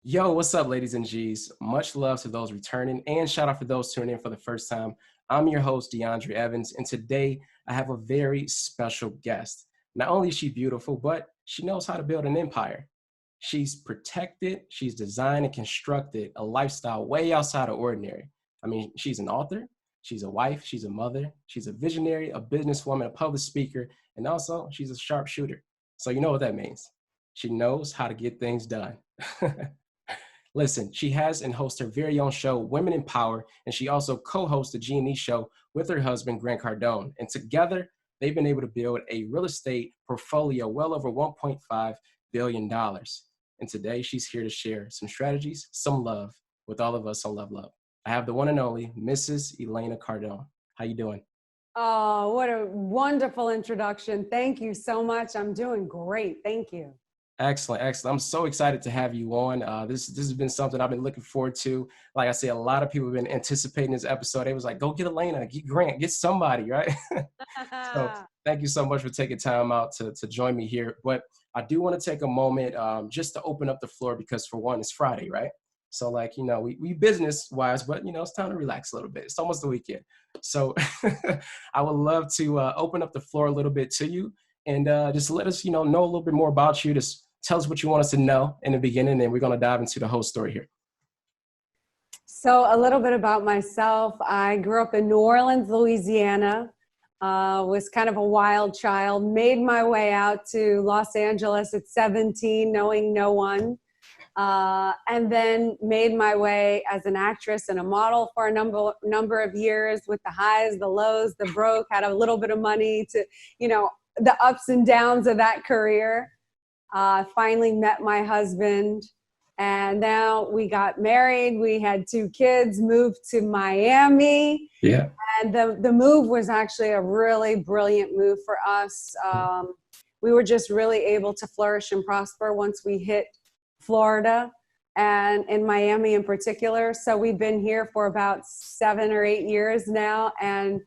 Yo, what's up, ladies and G's? Much love to those returning and shout out for those tuning in for the first time. I'm your host, DeAndre Evans, and today I have a very special guest. Not only is she beautiful, but she knows how to build an empire. She's protected, she's designed and constructed a lifestyle way outside of ordinary. I mean, she's an author, she's a wife, she's a mother, she's a visionary, a businesswoman, a public speaker, and also she's a sharpshooter. So you know what that means. She knows how to get things done. Listen, she has and hosts her very own show, Women in Power, and she also co-hosts the G&E Show with her husband, Grant Cardone. And together, they've been able to build a real estate portfolio well over $1.5 billion. And today, she's here to share some strategies, some love with all of us on Love Love. I have the one and only Mrs. Elena Cardone. How you doing? Oh, what a wonderful introduction. Thank you so much. I'm doing great. Thank you. Excellent, excellent. I'm so excited to have you on. This has been something I've been looking forward to. Like I say, a lot of people have been anticipating this episode. They was like, go get Elena, get Grant, get somebody, right? So thank you so much for taking time out to join me here. But I do want to take a moment just to open up the floor because for one, it's Friday, right? So like, we business wise, but it's time to relax a little bit. It's almost the weekend. So I would love to open up the floor a little bit to you and just let us, know a little bit more about you. Just tell us what you want us to know in the beginning, and we're going to dive into the whole story here. So a little bit about myself. I grew up in New Orleans, Louisiana, was kind of a wild child, made my way out to Los Angeles at 17, knowing no one, and then made my way as an actress and a model for a number of years with the highs, the lows, the broke, had a little bit of money to, the ups and downs of that career. Finally met my husband, and now we got married. We had 2 kids, moved to Miami. Yeah. And the move was actually a really brilliant move for us. We were just really able to flourish and prosper once we hit Florida and in Miami in particular. So we've been here for about 7 or 8 years now. And,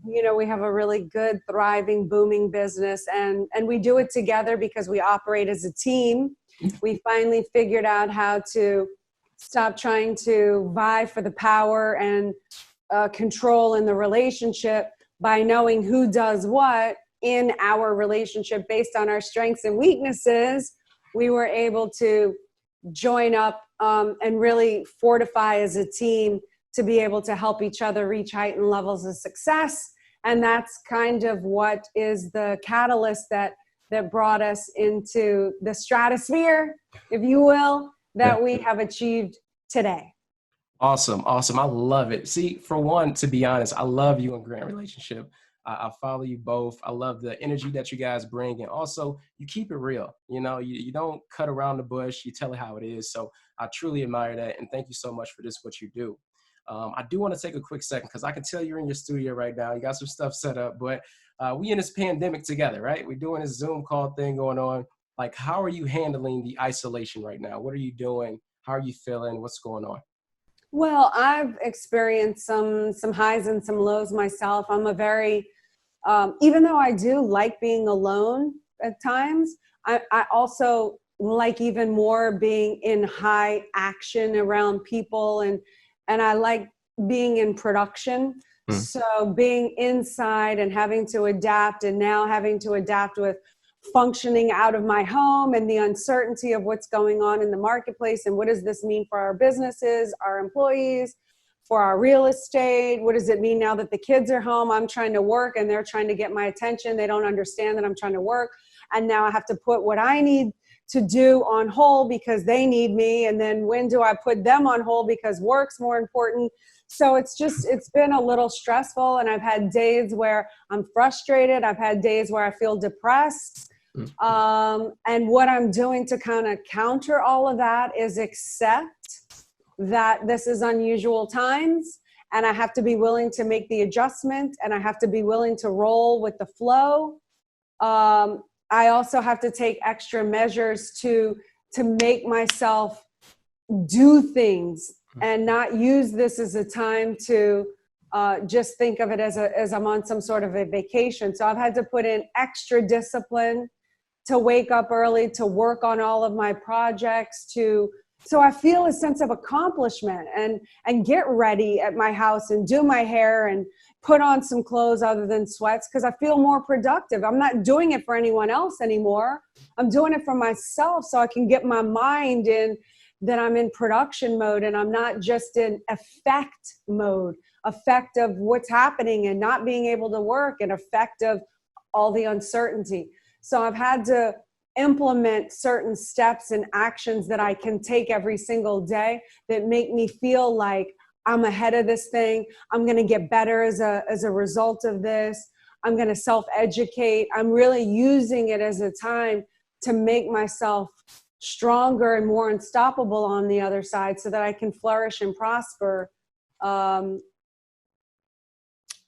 we have a really good, thriving, booming business. And we do it together because we operate as a team. We finally figured out how to stop trying to vie for the power and control in the relationship by knowing who does what in our relationship based on our strengths and weaknesses. We were able to join up and really fortify as a team to be able to help each other reach heightened levels of success. And that's kind of what is the catalyst that brought us into the stratosphere, if you will, that we have achieved today. Awesome. Awesome. I love it. See, for one, to be honest, I love you and Grant relationship. I follow you both. I love the energy that you guys bring. And also you keep it real. You don't cut around the bush. You tell it how it is. So I truly admire that. And thank you so much for this, what you do. I do want to take a quick second because I can tell you're in your studio right now. You got some stuff set up, but we in this pandemic together, right? We're doing this Zoom call thing going on. Like, how are you handling the isolation right now? What are you doing? How are you feeling? What's going on? Well, I've experienced some highs and some lows myself. I'm a very, even though I do like being alone at times, I also like even more being in high action around people, and I like being in production. So being inside and having to adapt, and now having to adapt with functioning out of my home and the uncertainty of what's going on in the marketplace, and what does this mean for our businesses, our employees, for our real estate? What does it mean now that the kids are home? I'm trying to work and they're trying to get my attention. They don't understand that I'm trying to work. And now I have to put what I need to do on hold because they need me. And then when do I put them on hold because work's more important? So it's been a little stressful, and I've had days where I'm frustrated. I've had days where I feel depressed. And what I'm doing to kind of counter all of that is accept that this is unusual times, and I have to be willing to make the adjustment, and I have to be willing to roll with the flow. I also have to take extra measures to make myself do things and not use this as a time to just think of it as I'm on some sort of a vacation. So I've had to put in extra discipline to wake up early, to work on all of my projects, to So I feel a sense of accomplishment and get ready at my house and do my hair and put on some clothes other than sweats because I feel more productive. I'm not doing it for anyone else anymore. I'm doing it for myself so I can get my mind in that I'm in production mode and I'm not just in effect mode, effect of what's happening and not being able to work and effect of all the uncertainty. So I've had to implement certain steps and actions that I can take every single day that make me feel like I'm ahead of this thing. I'm going to get better as a result of this. I'm going to self-educate. I'm really using it as a time to make myself stronger and more unstoppable on the other side so that I can flourish and prosper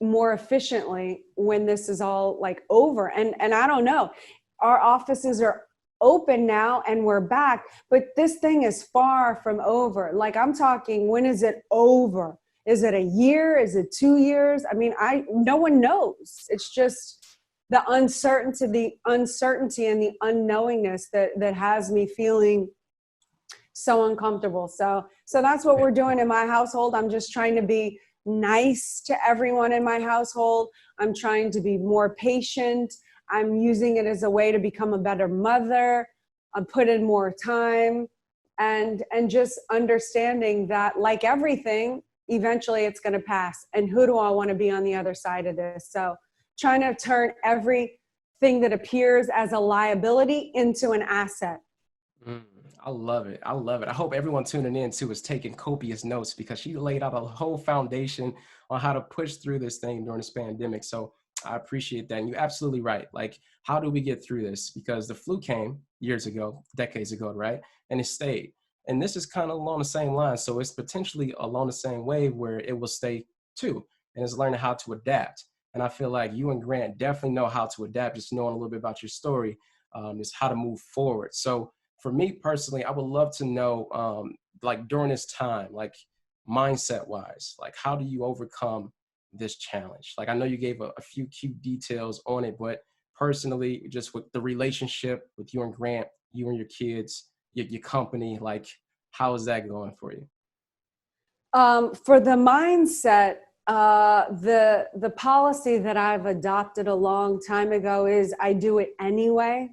more efficiently when this is all like over. And I don't know, our offices are open now and we're back, but this thing is far from over. Like I'm talking, when is it over? Is it a year? Is it 2 years? I mean, no one knows. It's just the uncertainty and the unknowingness that has me feeling so uncomfortable. So that's what we're doing in my household. I'm just trying to be nice to everyone in my household. I'm trying to be more patient. I'm using it as a way to become a better mother. I put in more time and just understanding that like everything, eventually it's going to pass. And who do I want to be on the other side of this? So trying to turn everything that appears as a liability into an asset. I love it. I love it. I hope everyone tuning in too is taking copious notes because she laid out a whole foundation on how to push through this thing during this pandemic. So I appreciate that. And you're absolutely right. Like, how do we get through this? Because the flu came years ago, decades ago, right? And it stayed. And this is kind of along the same line. So it's potentially along the same wave where it will stay too. And it's learning how to adapt. And I feel like you and Grant definitely know how to adapt, just knowing a little bit about your story, is how to move forward. So for me personally, I would love to know, like during this time, like mindset wise, like how do you overcome this challenge? Like I know you gave a few cute details on it, but personally, just with the relationship with you and Grant, you and your kids, your company, like how is that going for you? For the mindset, the policy that I've adopted a long time ago is I do it anyway.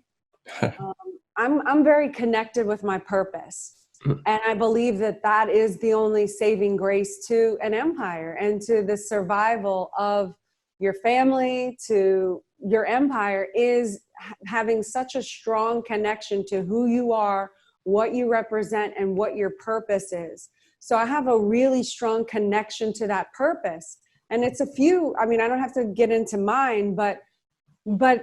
I'm very connected with my purpose. And I believe that is the only saving grace to an empire and to the survival of your family, to your empire, is having such a strong connection to who you are, what you represent, and what your purpose is. So I have a really strong connection to that purpose. And it's a few, I mean, I don't have to get into mine, but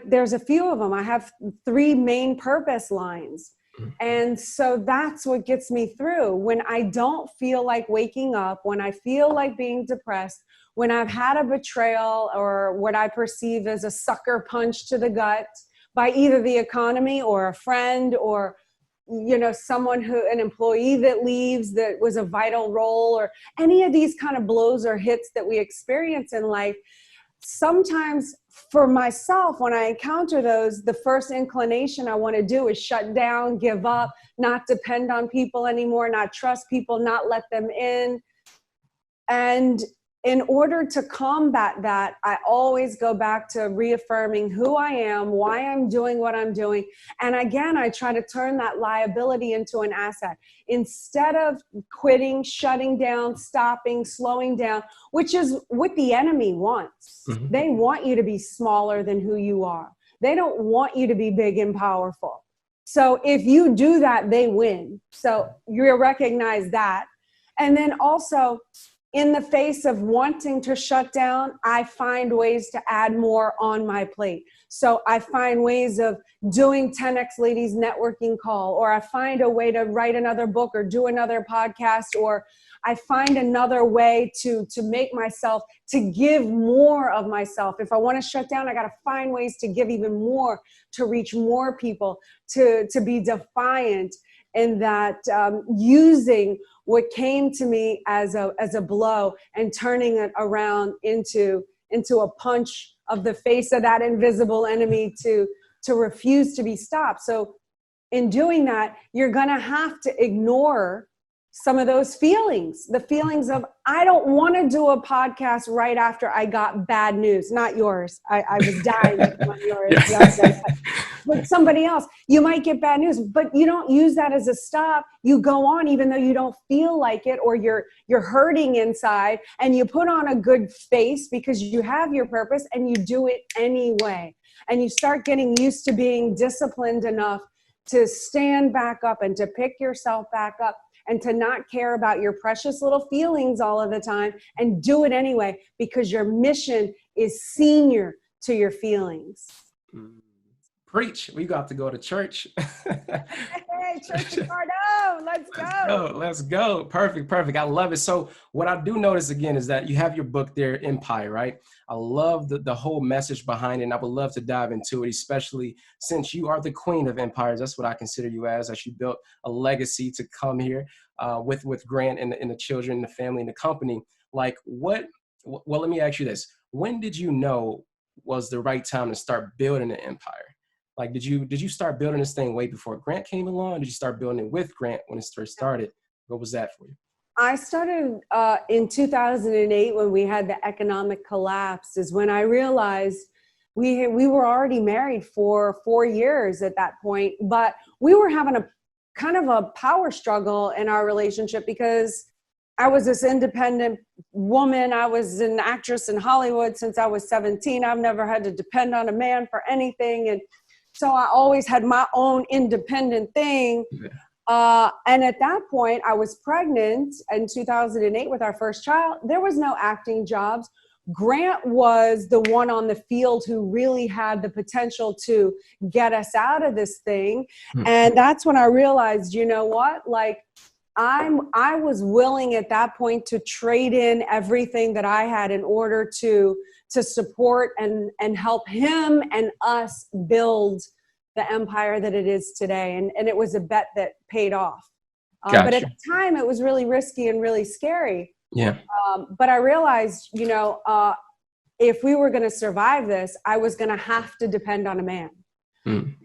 there's a few of them. I have 3 main purpose lines. And so that's what gets me through. When I don't feel like waking up, when I feel like being depressed, when I've had a betrayal or what I perceive as a sucker punch to the gut by either the economy or a friend or, you know, an employee that leaves that was a vital role, or any of these kind of blows or hits that we experience in life, sometimes for myself, when I encounter those, the first inclination I want to do is shut down, give up, not depend on people anymore, not trust people, not let them in. And in order to combat that, I always go back to reaffirming who I am, why I'm doing what I'm doing. And again, I try to turn that liability into an asset. Instead of quitting, shutting down, stopping, slowing down, which is what the enemy wants. Mm-hmm. They want you to be smaller than who you are. They don't want you to be big and powerful. So if you do that, they win. So you recognize that. And then also, in the face of wanting to shut down, I find ways to add more on my plate. So I find ways of doing 10X Ladies networking call, or I find a way to write another book or do another podcast, or I find another way to make myself, to give more of myself. If I want to shut down, I got to find ways to give even more, to reach more people, to be defiant, and that using what came to me as a blow and turning it around into a punch of the face of that invisible enemy to refuse to be stopped. So in doing that, you're going to have to ignore some of those feelings, the feelings of, I don't want to do a podcast right after I got bad news, not yours. I was dying on yours the other day, but somebody else, you might get bad news, but you don't use that as a stop. You go on, even though you don't feel like it, or you're hurting inside, and you put on a good face because you have your purpose and you do it anyway. And you start getting used to being disciplined enough to stand back up and to pick yourself back up and to not care about your precious little feelings all of the time and do it anyway, because your mission is senior to your feelings. Preach. We got to go to church. Hey, Church of Cardone, let's go. Let's go. Perfect. I love it. So what I do notice again is that you have your book there, Empire, right? I love the whole message behind it, and I would love to dive into it, especially since you are the queen of empires. That's what I consider you as you built a legacy to come here with Grant and the children, the family, and the company. Like well, let me ask you this. When did you know was the right time to start building an empire? Like, did you start building this thing way before Grant came along? Did you start building it with Grant when it first started? What was that for you? I started in 2008 when we had the economic collapse, is when I realized we were already married for 4 years at that point, but we were having a kind of a power struggle in our relationship because I was this independent woman. I was an actress in Hollywood since I was 17. I've never had to depend on a man for anything. And so I always had my own independent thing. And at that point, I was pregnant in 2008 with our first child. There was no acting jobs. Grant was the one on the field who really had the potential to get us out of this thing. And that's when I realized, you know what, like I was willing at that point to trade in everything that I had in order to support and help him and us build the empire that it is today. And it was a bet that paid off. Gotcha. But at the time, it was really risky and really scary. Yeah. But I realized, you know, if we were going to survive this, I was going to have to depend on a man.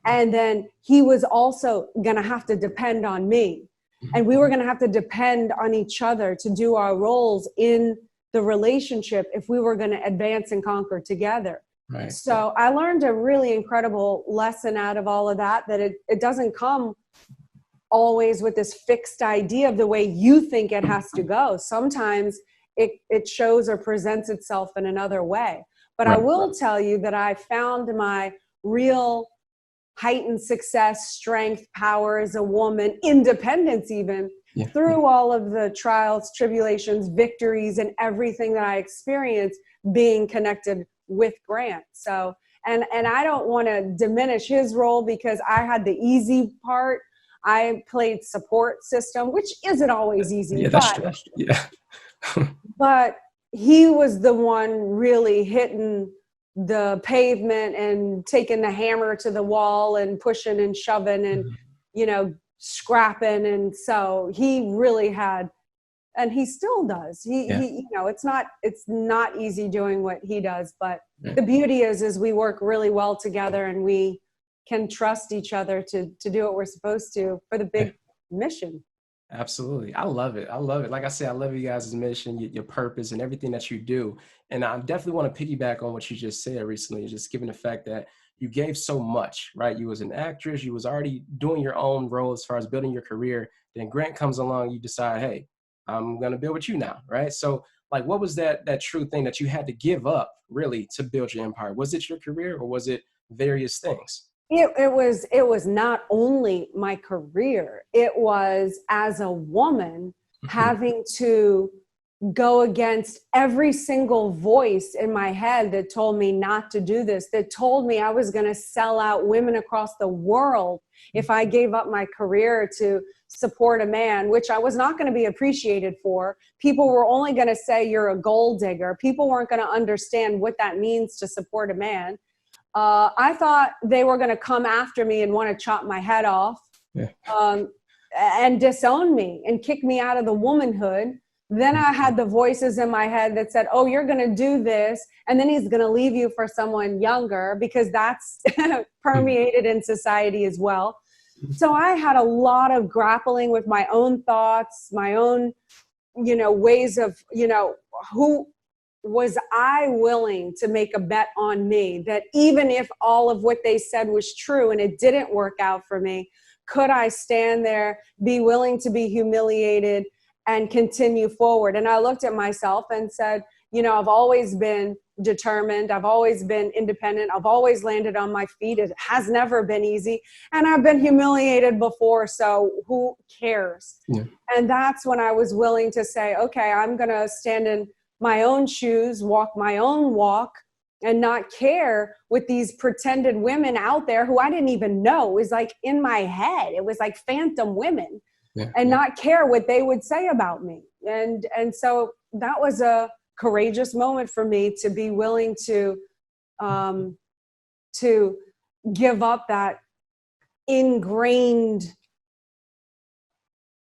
And then he was also going to have to depend on me. And we were going to have to depend on each other to do our roles in the relationship if we were going to advance and conquer together. Right. So I learned a really incredible lesson out of all of that, that it doesn't come always with this fixed idea of the way you think it has to go. Sometimes it shows or presents itself in another way. But I will tell you that I found my real heightened success, strength, power as a woman, independence even, through all of the trials, tribulations, victories, and everything that I experienced being connected with Grant. So, and I don't want to diminish his role because I had the easy part. I played support system, which isn't always easy. Yeah, that's true. Yeah. But he was the one really hitting the pavement and taking the hammer to the wall and pushing and shoving and, you know, scrapping. And so he really had, and he still does. He you know, it's not easy doing what he does, but the beauty is we work really well together and we can trust each other to do what we're supposed to for the big mission. Absolutely. I love it. Like I said, I love you guys' mission, your purpose, and everything that you do. And I definitely want to piggyback on what you just said recently, just given the fact that you gave so much, right? You was an actress, you was already doing your own role as far as building your career. Then Grant comes along, you decide, hey, I'm going to build with you now, right? So like, what was that true thing that you had to give up really to build your empire? Was it your career or was it various things? It was not only my career, it was as a woman having to go against every single voice in my head that told me not to do this, that told me I was going to sell out women across the world if I gave up my career to support a man, which I was not going to be appreciated for. People were only going to say you're a gold digger. People weren't going to understand what that means to support a man. I thought they were going to come after me and want to chop my head off and disown me and kick me out of the womanhood. Then I had the voices in my head that said, oh, you're going to do this. And then he's going to leave you for someone younger, because that's permeated in society as well. So I had a lot of grappling with my own thoughts, my own, ways of, who was I willing to make a bet on me that even if all of what they said was true and it didn't work out for me, could I stand there, be willing to be humiliated and continue forward? And I looked at myself and said, I've always been determined. I've always been independent. I've always landed on my feet. It has never been easy. And I've been humiliated before. So who cares? Yeah. And that's when I was willing to say, okay, I'm going to stand in my own shoes, walk my own walk, and not care with these pretended women out there who I didn't even know. It was like in my head. It was like phantom women. Yeah. And not care what they would say about me. And so that was a courageous moment for me to be willing to give up that ingrained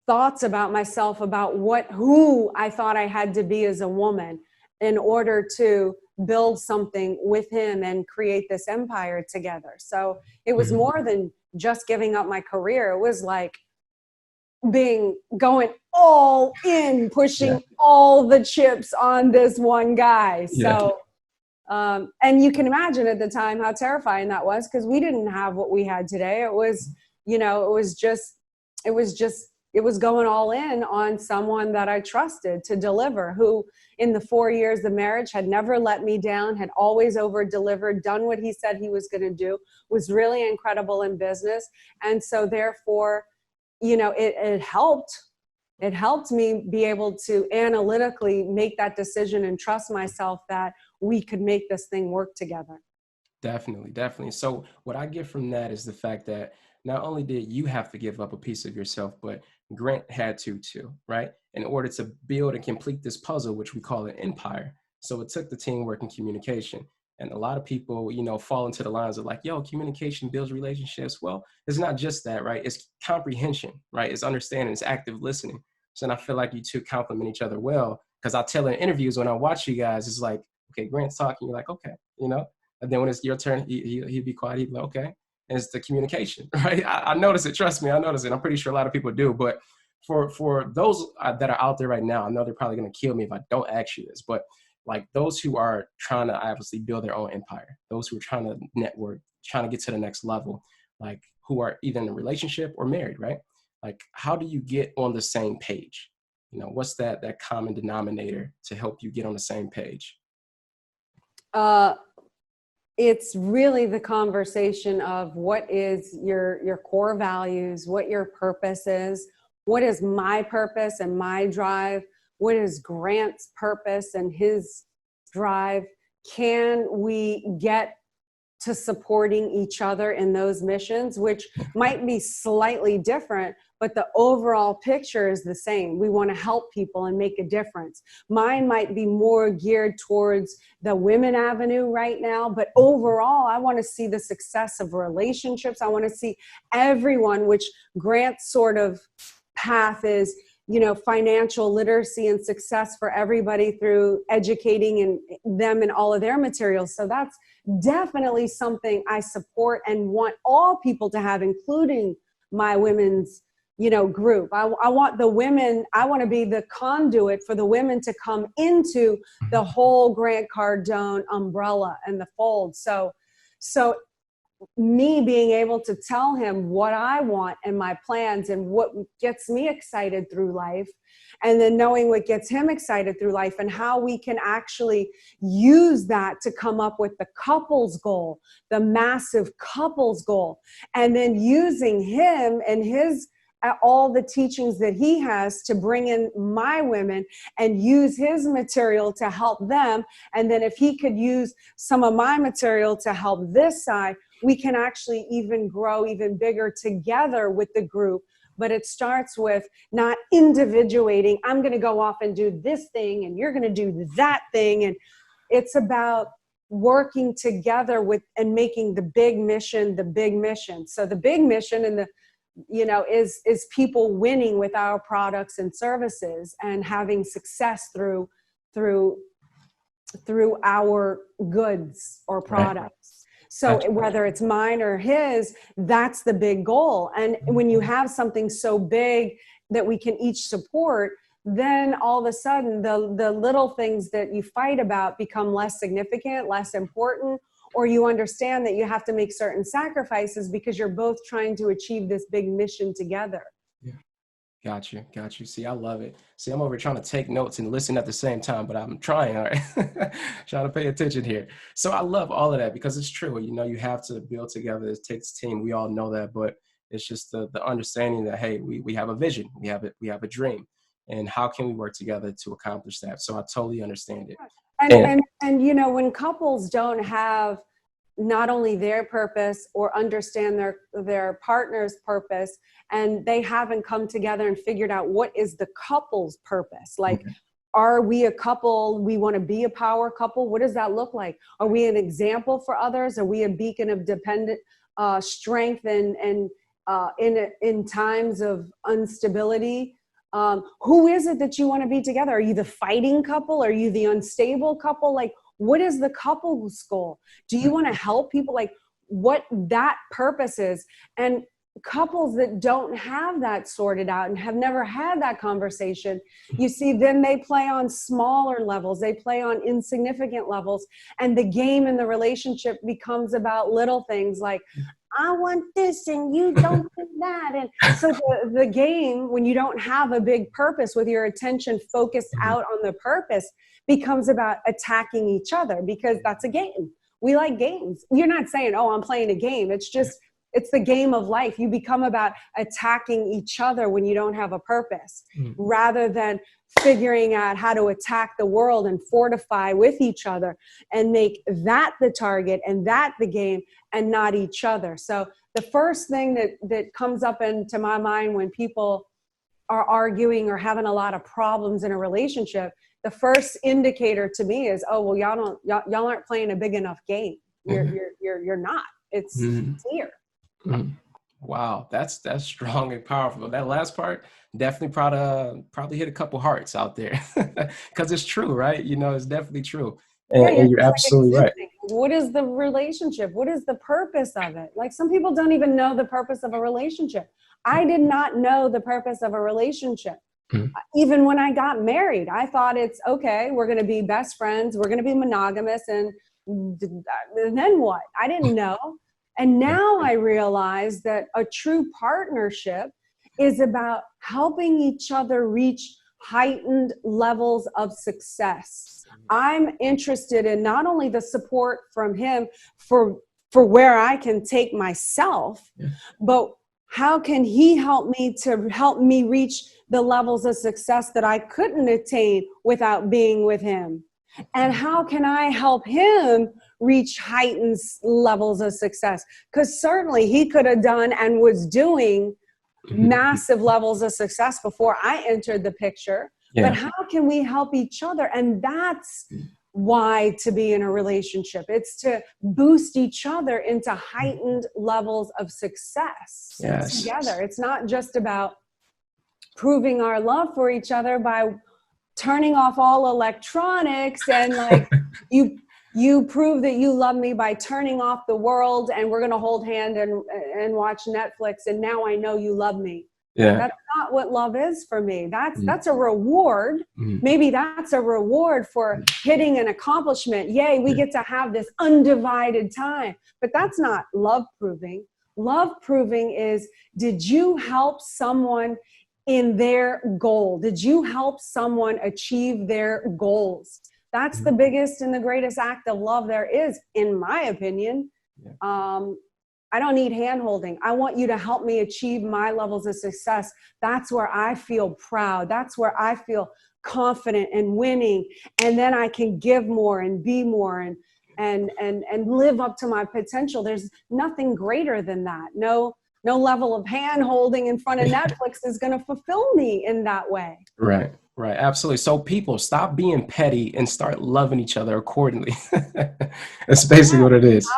thoughts about myself, about who I thought I had to be as a woman in order to build something with him and create this empire together. So it was more than just giving up my career. It was like going all in, pushing all the chips on this one guy. So, and you can imagine at the time how terrifying that was, because we didn't have what we had today. It was, it was going all in on someone that I trusted to deliver, who in the 4 years of marriage had never let me down, had always over delivered, done what he said he was going to do, was really incredible in business. And so therefore, it helped me be able to analytically make that decision and trust myself that we could make this thing work together. Definitely, definitely. So what I get from that is the fact that not only did you have to give up a piece of yourself, but Grant had to too, right? In order to build and complete this puzzle, which we call an empire. So it took the teamwork and communication. And a lot of people, fall into the lines of like, yo, communication builds relationships. Well, it's not just that, right? It's comprehension, right? It's understanding, it's active listening. So, and I feel like you two complement each other well, because I tell in interviews when I watch you guys, it's like, okay, Grant's talking, you're like, okay, and then when it's your turn, he'd be quiet, he'd be like, okay. And it's the communication, right? I notice it, trust me, I notice it. I'm pretty sure a lot of people do, but for those that are out there right now, I know they're probably going to kill me if I don't ask you this, but like those who are trying to obviously build their own empire, those who are trying to network, trying to get to the next level, like who are either in a relationship or married, right? Like, how do you get on the same page? What's that common denominator to help you get on the same page? It's really the conversation of what is your core values, what your purpose is, what is my purpose and my drive, what is Grant's purpose and his drive. Can we get to supporting each other in those missions, which might be slightly different, but the overall picture is the same. We want to help people and make a difference. Mine might be more geared towards the women avenue right now, but overall, I want to see the success of relationships. I want to see everyone, which Grant's sort of path is, financial literacy and success for everybody through educating them in all of their materials. So that's definitely something I support and want all people to have, including my women's, group. I want the women, I want to be the conduit for the women to come into the whole Grant Cardone umbrella and the fold. So me being able to tell him what I want and my plans and what gets me excited through life, and then knowing what gets him excited through life and how we can actually use that to come up with the couples goal, the massive couples goal, and then using him and his all the teachings that he has to bring in my women and use his material to help them. And then if he could use some of my material to help this side, we can actually even grow even bigger together with the group. But it starts with not individuating. I'm going to go off and do this thing and you're going to do that thing. And it's about working together with and making the big mission the big mission. So the big mission and the is people winning with our products and services and having success through our goods or products. So whether it's mine or his, that's the big goal. And when you have something so big that we can each support, then all of a sudden the little things that you fight about become less significant, less important, or you understand that you have to make certain sacrifices because you're both trying to achieve this big mission together. Yeah. Got you. Got you. See, I love it. See, I'm over here trying to take notes and listen at the same time, but I'm trying, all right? Trying to pay attention here. So I love all of that because it's true. You know, you have to build together. It takes a team. We all know that, but it's just the understanding that, hey, we have a vision. We have a dream. And how can we work together to accomplish that? So I totally understand it. And you know, when couples don't have not only their purpose or understand their partner's purpose, and they haven't come together and figured out what is the couple's purpose. Like, are we a couple? We want to be a power couple. What does that look like? Are we an example for others? Are we a beacon of dependent strength and in times of instability? Who is it that you want to be together? Are you the fighting couple? Are you the unstable couple? Like, what is the couple's goal? Do you want to help people? Like, what that purpose is. And couples that don't have that sorted out and have never had that conversation, you see, then they play on smaller levels. They play on insignificant levels. And the game in the relationship becomes about little things like, I want this and you don't do that. And so the game, when you don't have a big purpose with your attention focused out on the purpose, becomes about attacking each other, because that's a game. We like games. You're not saying, oh, I'm playing a game. It's just, it's the game of life. You become about attacking each other when you don't have a purpose, rather than figuring out how to attack the world and fortify with each other and make that the target and that the game and not each other. So the first thing that comes up into my mind when people are arguing or having a lot of problems in a relationship, the first indicator to me is, oh, well, y'all aren't playing a big enough game. You're not. It's clear. Wow, that's strong and powerful. That last part definitely probably hit a couple hearts out there because it's true, right? You know, it's definitely true, and you're absolutely right. What is the relationship? What is the purpose of it? Like, some people don't even know the purpose of a relationship. I did not know the purpose of a relationship. Even when I got married, I thought it's okay, we're going to be best friends, we're going to be monogamous, and then what? I didn't know. And now I realize that a true partnership is about helping each other reach heightened levels of success. I'm interested in not only the support from him for where I can take myself, but how can he help me reach the levels of success that I couldn't attain without being with him? And how can I help him reach heightened levels of success? Because certainly he could have done and was doing massive levels of success before I entered the picture. But how can we help each other? And that's why to be in a relationship. It's to boost each other into heightened levels of success together. It's not just about proving our love for each other by turning off all electronics and like you prove that you love me by turning off the world and we're going to hold hand and watch Netflix and now I know you love me. That's not what love is for me. That's a reward. Maybe that's a reward for hitting an accomplishment. Yay, we get to have this undivided time. But that's not love proving. Love proving is, did you help someone in their goal? Did you help someone achieve their goals? That's the biggest and the greatest act of love there is, in my opinion. I don't need hand-holding. I want you to help me achieve my levels of success. That's where I feel proud. That's where I feel confident and winning. And then I can give more and be more and live up to my potential. There's nothing greater than that. No level of hand-holding in front of Netflix is going to fulfill me in that way. Right. Absolutely. So people, stop being petty and start loving each other accordingly. That's basically what it is.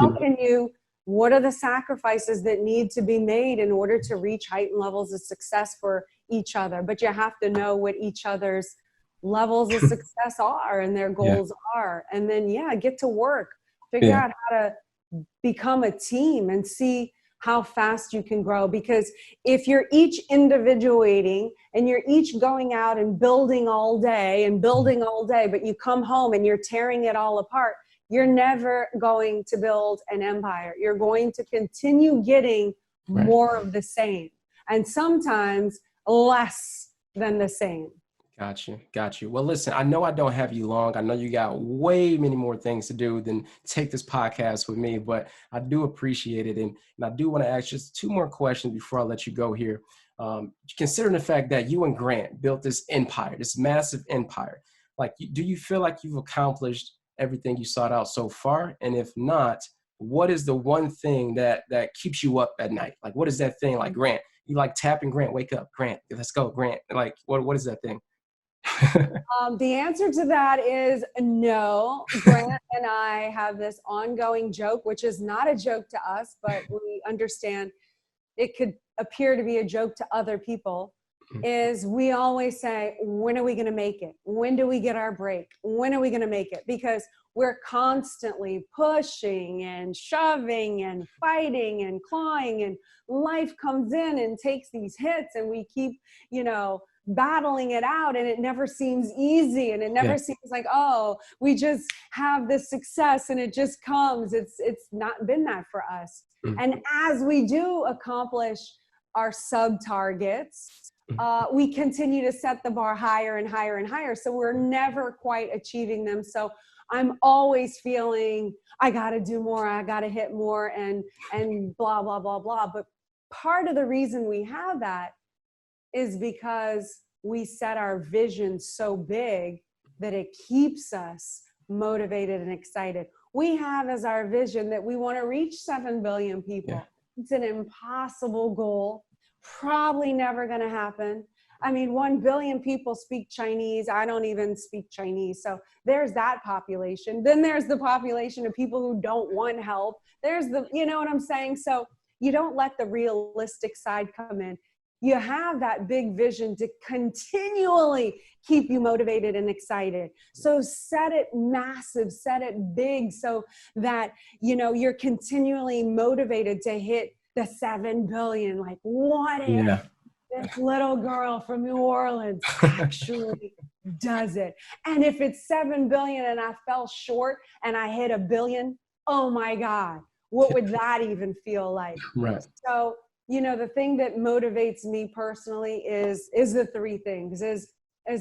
What are the sacrifices that need to be made in order to reach heightened levels of success for each other? But you have to know what each other's levels of success are and their goals are. And then, get to work. Figure out become a team and see how fast you can grow. Because if you're each individuating and you're each going out and building all day, but you come home and you're tearing it all apart, you're never going to build an empire. You're going to continue getting more of the same, and sometimes less than the same. Got you. Well, listen, I know I don't have you long. I know you got way many more things to do than take this podcast with me, but I do appreciate it. And I do want to ask just two more questions before I let you go here. Considering the fact that you and Grant built this empire, this massive empire, like, do you feel like you've accomplished everything you sought out so far? And if not, what is the one thing that keeps you up at night? Like, what is that thing? Like, Grant, you like tapping Grant, wake up, Grant, let's go, Grant. Like, what is that thing? The answer to that is no. Grant and I have this ongoing joke, which is not a joke to us, but we understand it could appear to be a joke to other people, is we always say, when are we going to make it? When do we get our break? When are we going to make it? Because we're constantly pushing and shoving and fighting and clawing, and life comes in and takes these hits, and we keep, battling it out, and it never seems easy, and it never seems like, oh, we just have this success and it just comes. It's not been that for us. And as we do accomplish our sub targets, we continue to set the bar higher and higher and higher, so we're never quite achieving them. So I'm always feeling I got to do more, I got to hit more, and blah blah blah blah. But part of the reason we have that is because we set our vision so big that it keeps us motivated and excited. We have as our vision that we want to reach 7 billion people. Yeah. It's an impossible goal, probably never going to happen. I mean, 1 billion people speak Chinese. I don't even speak Chinese. So there's that population. Then there's the population of people who don't want help. There's the, you know what I'm saying? So you don't let the realistic side come in. You have that big vision to continually keep you motivated and excited. So set it massive, set it big, so that, you're continually motivated to hit the 7 billion. Like, what if this little girl from New Orleans actually does it? And if it's 7 billion and I fell short and I hit 1 billion, oh my God, what would that even feel like? Right. So, the thing that motivates me personally is the three things, is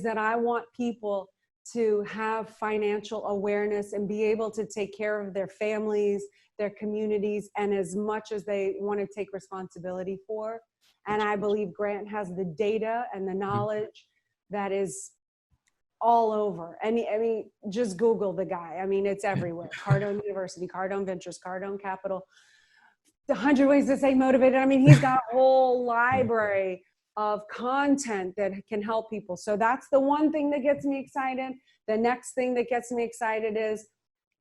that I want people to have financial awareness and be able to take care of their families, their communities, and as much as they want to take responsibility for. And I believe Grant has the data and the knowledge that is all over. I mean, just Google the guy. I mean, it's everywhere. Cardone University, Cardone Ventures, Cardone Capital. 100 Ways to Stay Motivated. I mean, he's got a whole library of content that can help people. So that's the one thing that gets me excited. The next thing that gets me excited is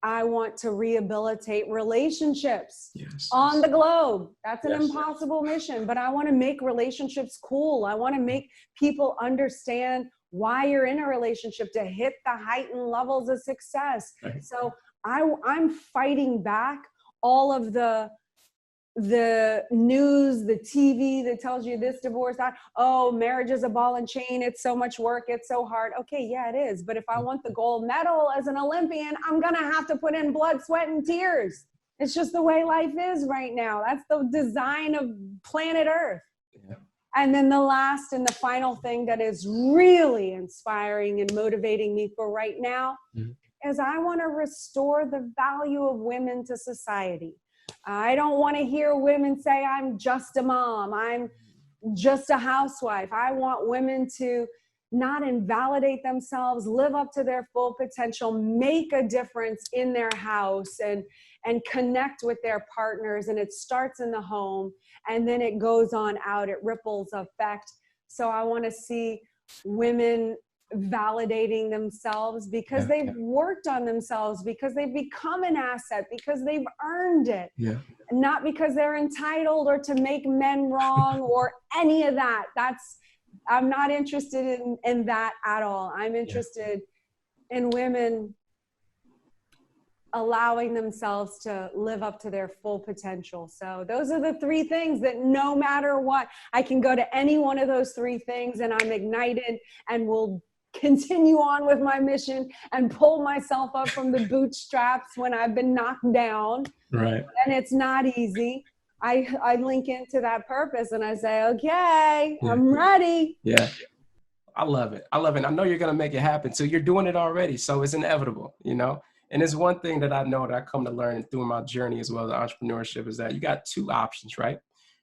I want to rehabilitate relationships on the globe. That's an impossible mission, but I want to make relationships cool. I want to make people understand why you're in a relationship to hit the heightened levels of success. Right. So I'm fighting back all of the news, the TV that tells you this, divorce, that, oh, marriage is a ball and chain. It's so much work. It's so hard. Okay. Yeah, it is. But if I want the gold medal as an Olympian, I'm going to have to put in blood, sweat, and tears. It's just the way life is right now. That's the design of planet Earth. Yeah. And then the last and the final thing that is really inspiring and motivating me for right now is I want to restore the value of women to society. I don't want to hear women say, I'm just a mom, I'm just a housewife. I want women to not invalidate themselves, live up to their full potential, make a difference in their house, and connect with their partners. And it starts in the home, and then it goes on out, it ripples effect. So I want to see women validating themselves because they've worked on themselves, because they've become an asset, because they've earned it, not because they're entitled or to make men wrong or any of that. I'm not interested in that at all. I'm interested in women allowing themselves to live up to their full potential. So those are the three things that no matter what, I can go to any one of those three things and I'm ignited and will continue on with my mission and pull myself up from the bootstraps when I've been knocked down. Right. And it's not easy. I link into that purpose and I say, okay, I'm ready. Yeah. I love it. I love it. I know you're going to make it happen. So you're doing it already. So it's inevitable, you know? And it's one thing that I know that I come to learn through my journey as well as entrepreneurship is that you got two options, right?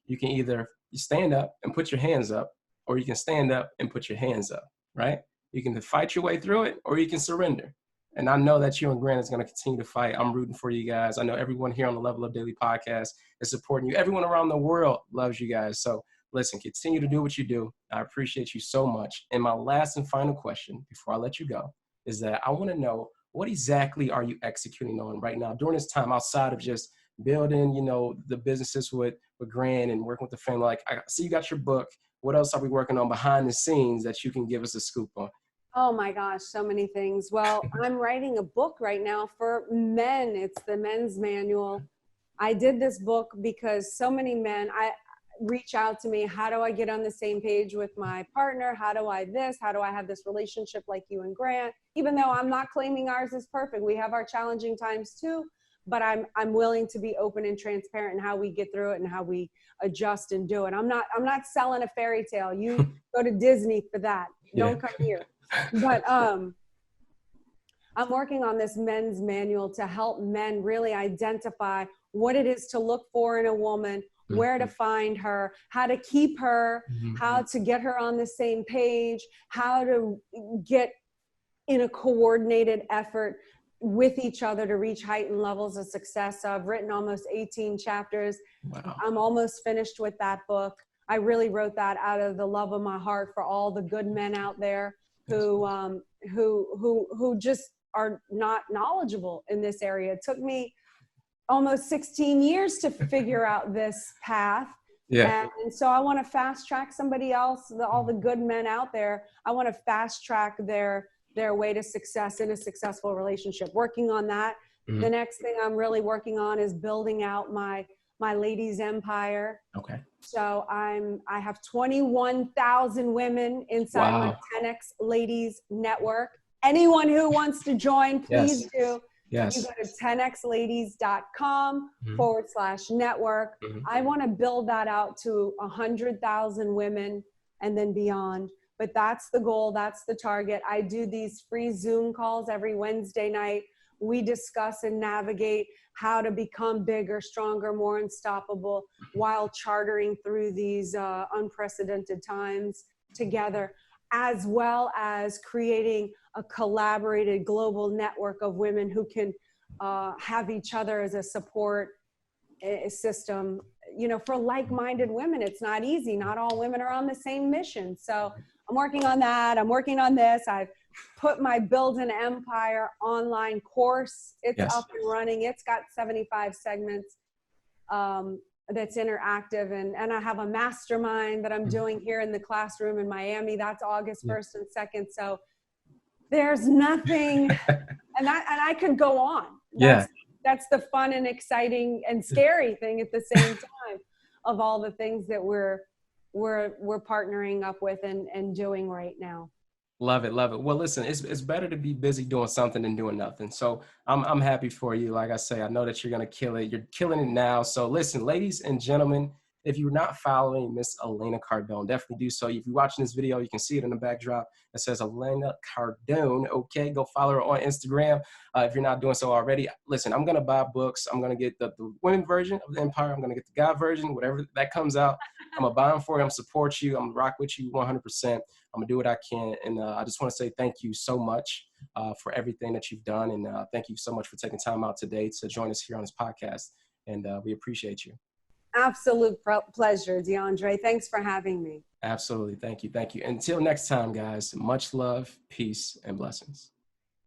You can either stand up and put your hands up, or you can stand up and put your hands up, right? You can fight your way through it, or you can surrender. And I know that you and Grant is going to continue to fight. I'm rooting for you guys. I know everyone here on the Level Up Daily podcast is supporting you. Everyone around the world loves you guys. So listen, continue to do what you do. I appreciate you so much. And my last and final question before I let you go is that I want to know, what exactly are you executing on right now during this time outside of just building, you know, the businesses with Grant and working with the family? Like, I see you got your book. What else are we working on behind the scenes that you can give us a scoop on? Oh my gosh, so many things. Well, I'm writing a book right now for men. It's the men's manual. I did this book because so many men reach out to me. How do I get on the same page with my partner? How do I have this relationship like you and Grant? Even though I'm not claiming ours is perfect. We have our challenging times too, but I'm willing to be open and transparent in how we get through it and how we adjust and do it. I'm not selling a fairy tale. You go to Disney for that. Don't come here. But I'm working on this men's manual to help men really identify what it is to look for in a woman, where to find her, how to keep her, how to get her on the same page, how to get in a coordinated effort with each other to reach heightened levels of success. So I've written almost 18 chapters. Wow. I'm almost finished with that book. I really wrote that out of the love of my heart for all the good men out there who just are not knowledgeable in this area. It took me almost 16 years to figure out this path. Yeah. And so I want to fast track somebody else, all the good men out there. I want to fast track their way to success in a successful relationship. Working on that. The next thing I'm really working on is building out my ladies empire. Okay. So I have 21,000 women inside my 10X Ladies Network. Anyone who wants to join, please do. Yes. You go to 10xladies.com/network. I want to build that out to 100,000 women and then beyond. But that's the goal. That's the target. I do these free Zoom calls every Wednesday night. We discuss and navigate how to become bigger, stronger, more unstoppable while chartering through these unprecedented times together, as well as creating a collaborated global network of women who can have each other as a support system. You know, for like-minded women, it's not easy. Not all women are on the same mission. So I'm working on that. I'm working on this. I've put my Build an Empire online course. It's up and running. It's got 75 segments that's interactive. And I have a mastermind that I'm doing here in the classroom in Miami. That's August 1st and 2nd. So there's nothing, and I could go on. That's the fun and exciting and scary thing at the same time of all the things that we're partnering up with and doing right now. Love it. Love it. Well, listen, it's better to be busy doing something than doing nothing. So I'm happy for you. Like I say, I know that you're going to kill it. You're killing it now. So listen, ladies and gentlemen, if you're not following Miss Elena Cardone, definitely do so. If you're watching this video, you can see it in the backdrop. It says Elena Cardone. Okay, go follow her on Instagram. If you're not doing so already, listen, I'm going to buy books. I'm going to get the women version of the Empire. I'm going to get the guy version, whatever that comes out. I'm going to buy them for you. I'm going to support you. I'm going to rock with you 100%. I'm going to do what I can. And I just want to say thank you so much for everything that you've done. And thank you so much for taking time out today to join us here on this podcast. And we appreciate you. Absolute pleasure, DeAndre. Thanks for having me. Absolutely. Thank you. Thank you. Until next time, guys, much love, peace, and blessings.